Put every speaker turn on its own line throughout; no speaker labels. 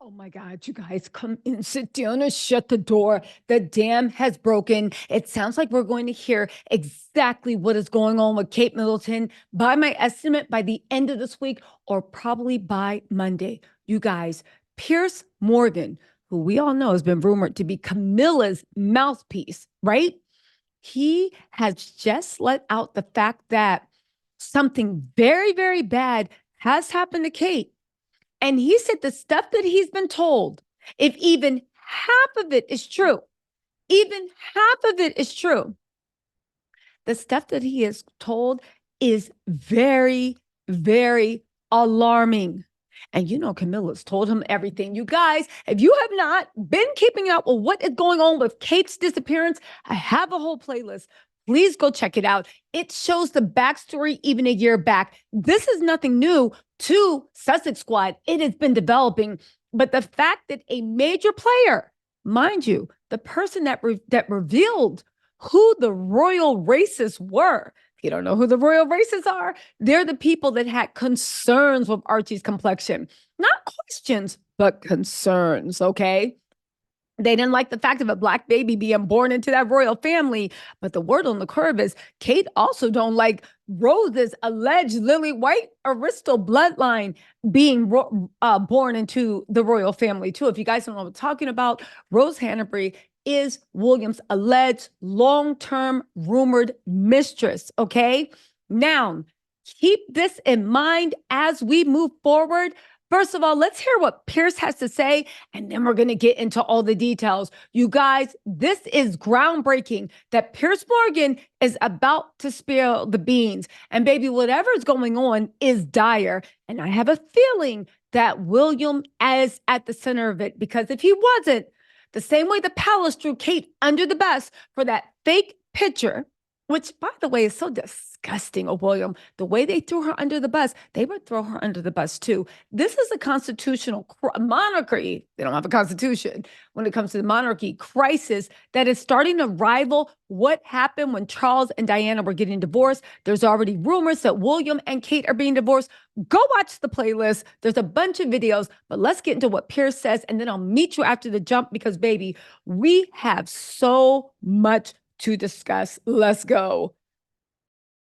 Oh my God, you guys come in, sit down, and shut the door. The dam has broken. It sounds like we're going to hear exactly what is going on with Kate Middleton by my estimate by the end of this week or probably by Monday. You guys, Piers Morgan, who we all know has been rumored to be Camilla's mouthpiece, right? He has just let out the fact that something very, very bad has happened to Kate. And he said the stuff that he's been told, if even half of it is true, even half of it is true, the stuff that he is told is very, very alarming. And you know, Camilla's told him everything. You guys, if you have not been keeping up with what is going on with Kate's disappearance, I have a whole playlist. Please go check it out. It shows the backstory even a year back. This is nothing new to Sussex Squad. It has been developing. But the fact that a major player, mind you, the person that revealed who the royal racists were. If you don't know who the royal racists are, they're the people that had concerns with Archie's complexion. Not questions, but concerns, okay? They didn't like the fact of a black baby being born into that royal family. But the word on the curve is Kate also don't like Rose's alleged Lily White Aristo bloodline being born into the royal family too. If you guys don't know what I'm talking about, Rose Hanbury is William's alleged long-term rumored mistress, okay? Now, keep this in mind as we move forward. First of all, let's hear what Piers has to say, and then we're going to get into all the details. You guys, this is groundbreaking that Piers Morgan is about to spill the beans. And baby, whatever is going on is dire. And I have a feeling that William is at the center of it, because if he wasn't, the same way the palace threw Kate under the bus for that fake picture, which, by the way, is so disgusting of William. The way they threw her under the bus, they would throw her under the bus too. This is a constitutional monarchy. They don't have a constitution when it comes to the monarchy crisis that is starting to rival what happened when Charles and Diana were getting divorced. There's already rumors that William and Kate are being divorced. Go watch the playlist. There's a bunch of videos, but let's get into what Piers says, and then I'll meet you after the jump because, baby, we have so much to discuss. Let's go.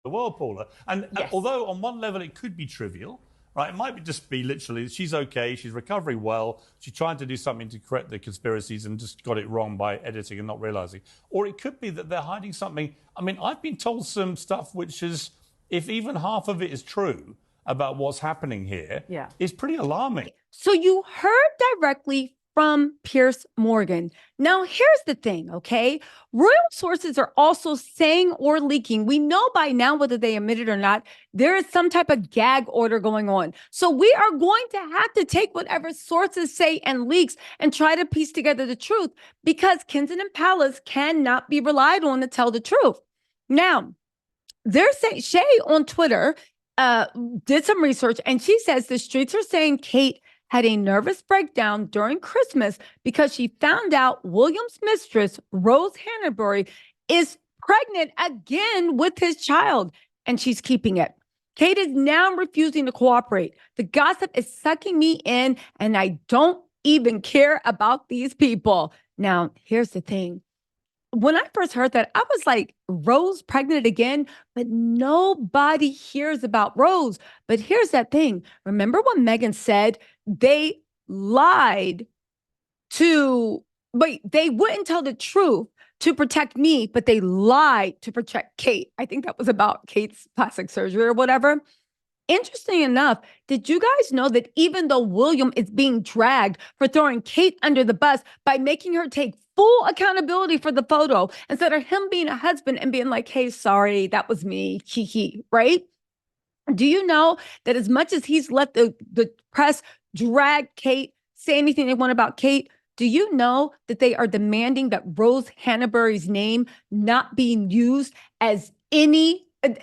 The world, Paula. And
Yes.
although on one level it could be trivial, right? It might just be literally she's okay, she's recovering well, she's trying to do something to correct the conspiracies and just got it wrong by editing and not realizing. Or it could be that they're hiding something. I mean, I've been told some stuff which is, if even half of it is true about what's happening here, is pretty alarming.
So you heard directly from Piers Morgan. Now, here's the thing, okay? Royal sources are also saying or leaking. We know by now, whether they admit it or not, there is some type of gag order going on. So we are going to have to take whatever sources say and leaks and try to piece together the truth, because Kensington Palace cannot be relied on to tell the truth. Now, they're saying, Shay on Twitter did some research, and she says the streets are saying Kate had a nervous breakdown during Christmas because she found out William's mistress, Rose Hanbury, is pregnant again with his child, and she's keeping it. Kate is now refusing to cooperate. The gossip is sucking me in, and I don't even care about these people. Now, here's the thing. When I first heard that, I was like, Rose pregnant again? But nobody hears about Rose. But here's that thing. Remember when Meghan said they lied they wouldn't tell the truth to protect me, but they lied to protect Kate. I think that was about Kate's plastic surgery or whatever. Interesting enough, did you guys know that even though William is being dragged for throwing Kate under the bus by making her take full accountability for the photo instead of him being a husband and being like, hey, sorry, that was me, right? Do you know that as much as he's let the press drag Kate, say anything they want about Kate, do you know that they are demanding that Rose Hanbury's name not being used as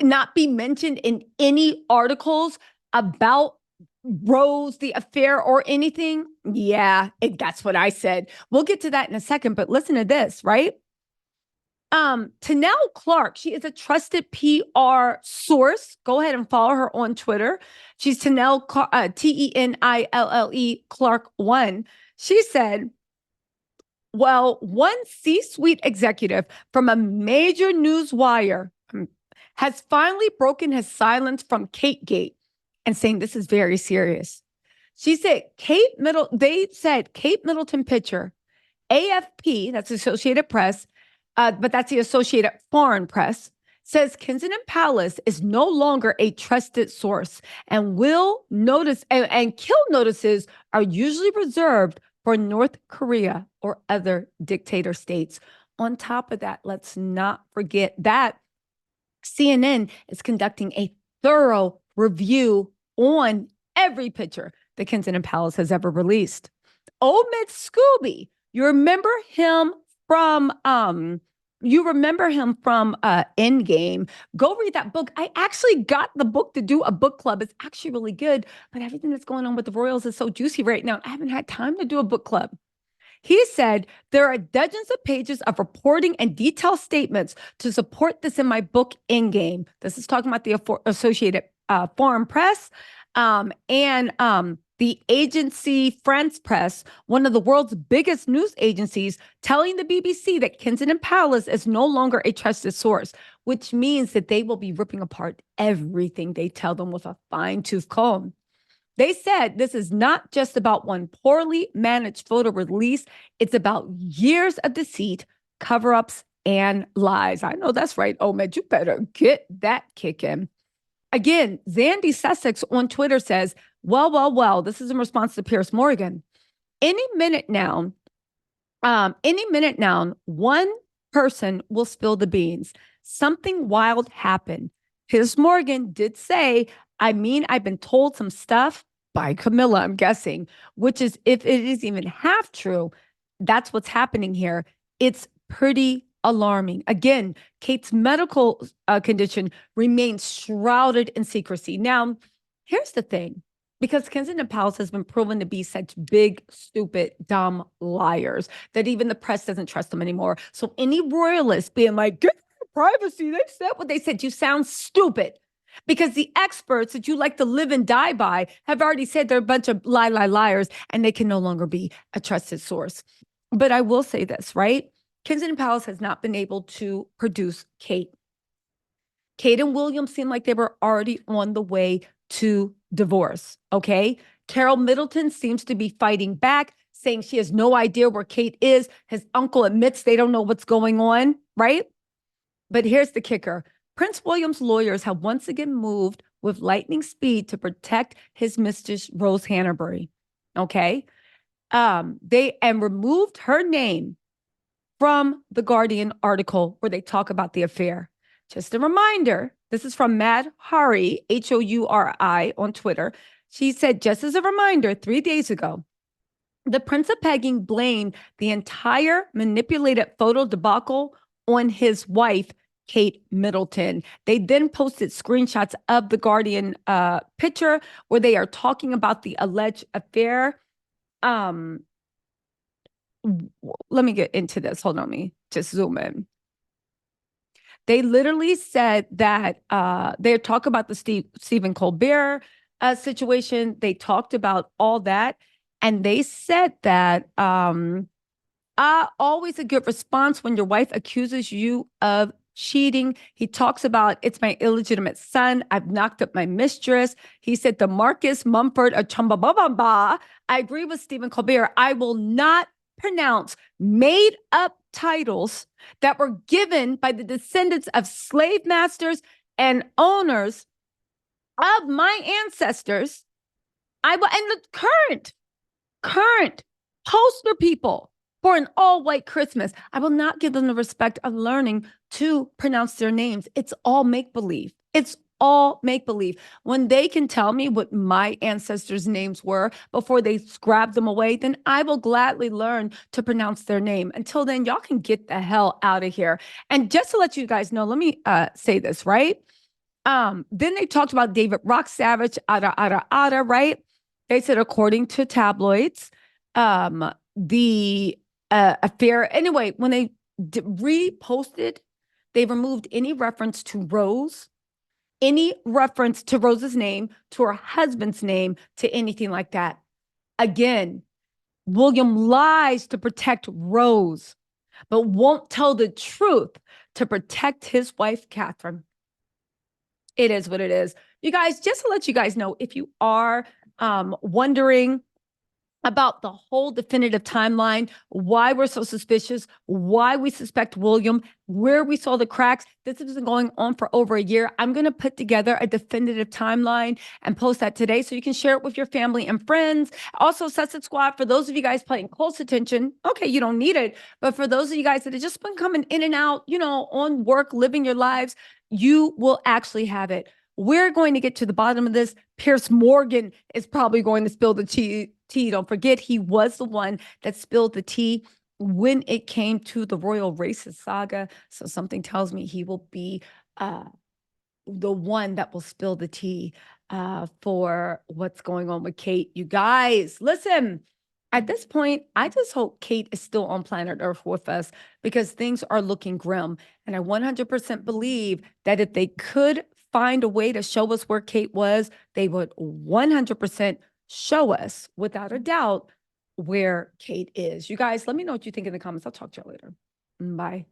not be mentioned in any articles about Rose, the affair, or anything? Yeah, that's what I said. We'll get to that in a second, but listen to this, right? Tanel Clark, she is a trusted PR source. Go ahead and follow her on Twitter. She's Tenille, Tenille Clark 1. She said, well, one C-suite executive from a major news wire has finally broken his silence from Kate Gate and saying this is very serious. She said, they said Kate Middleton picture, AFP, that's Associated Press, but that's the Associated Foreign Press, says Kensington Palace is no longer a trusted source and will notice and kill notices are usually reserved for North Korea or other dictator states. On top of that, let's not forget that CNN is conducting a thorough review on every picture that Kensington Palace has ever released. Omid Scooby, you remember him from Endgame. Go read that book. I actually got the book to do a book club. It's actually really good, but everything that's going on with the royals is so juicy right now. I haven't had time to do a book club. He said, there are dozens of pages of reporting and detailed statements to support this in my book, Endgame. This is talking about the Associated Foreign Press and the agency France Press, one of the world's biggest news agencies, telling the BBC that Kensington Palace is no longer a trusted source, which means that they will be ripping apart everything they tell them with a fine-tooth comb. They said this is not just about one poorly managed photo release. It's about years of deceit, cover-ups, and lies. I know that's right, Omid. You better get that kick in. Again, Zandy Sussex on Twitter says, well, this is in response to Piers Morgan. Any minute now, one person will spill the beans. Something wild happened. Piers Morgan did say, I've been told some stuff by Camilla, I'm guessing, which is, if it is even half true, that's what's happening here. It's pretty alarming. Again, Kate's medical condition remains shrouded in secrecy. Now, here's the thing. Because Kensington Palace has been proven to be such big, stupid, dumb liars that even the press doesn't trust them anymore. So any royalist being like, get privacy, they said what they said, you sound stupid. Because the experts that you like to live and die by have already said they're a bunch of liars and they can no longer be a trusted source. But I will say this, right? Kensington Palace has not been able to produce Kate. Kate and William seemed like they were already on the way to divorce, okay? Carol Middleton seems to be fighting back, saying she has no idea where Kate is. His uncle admits they don't know what's going on, right? But here's the kicker. Prince William's lawyers have once again moved with lightning speed to protect his mistress, Rose Hanbury, okay? They removed her name from the Guardian article where they talk about the affair. Just a reminder, this is from Mad Houri, Houri on Twitter. She said, just as a reminder, 3 days ago, the Prince of Pegging blamed the entire manipulated photo debacle on his wife, Kate Middleton. They then posted screenshots of the Guardian picture where they are talking about the alleged affair. Let me get into this. Hold on, me just zoom in. They literally said that they talk about the Stephen Colbert situation. They talked about all that. And they said that always a good response when your wife accuses you of cheating. He talks about, it's my illegitimate son. I've knocked up my mistress. He said, the Marcus Mumford or Chumbababa. I agree with Stephen Colbert. I will not pronounce made up titles that were given by the descendants of slave masters and owners of my ancestors. And the current poster people for an all-white Christmas. I will not give them the respect of learning to pronounce their names. It's all make-believe. It's all make-believe. When they can tell me what my ancestors' names were before they grabbed them away, then I will gladly learn to pronounce their name. Until then, y'all can get the hell out of here. And just to let you guys know, let me say this, right? Then they talked about David Rock Savage, right? They said, according to tabloids, the affair, anyway, when they reposted They removed any reference to Rose, any reference to Rose's name, to her husband's name, to anything like that. Again, William lies to protect Rose, but won't tell the truth to protect his wife, Catherine. It is what it is. You guys, just to let you guys know, if you are wondering about the whole definitive timeline, why we're so suspicious, why we suspect William, where we saw the cracks. This has been going on for over a year. I'm going to put together a definitive timeline and post that today so you can share it with your family and friends. Also, Sussex Squad, for those of you guys paying close attention, okay, you don't need it. But for those of you guys that have just been coming in and out, you know, on work, living your lives, you will actually have it. We're going to get to the bottom of this. Piers Morgan is probably going to spill the tea. Don't forget, he was the one that spilled the tea when it came to the royal racist saga. So something tells me he will be the one that will spill the tea for what's going on with Kate. You guys, listen. At this point, I just hope Kate is still on planet Earth with us because things are looking grim. And I 100% believe that if they could find a way to show us where Kate was, they would 100% show us without a doubt where Kate is. You guys, let me know what you think in the comments. I'll talk to you later. Bye.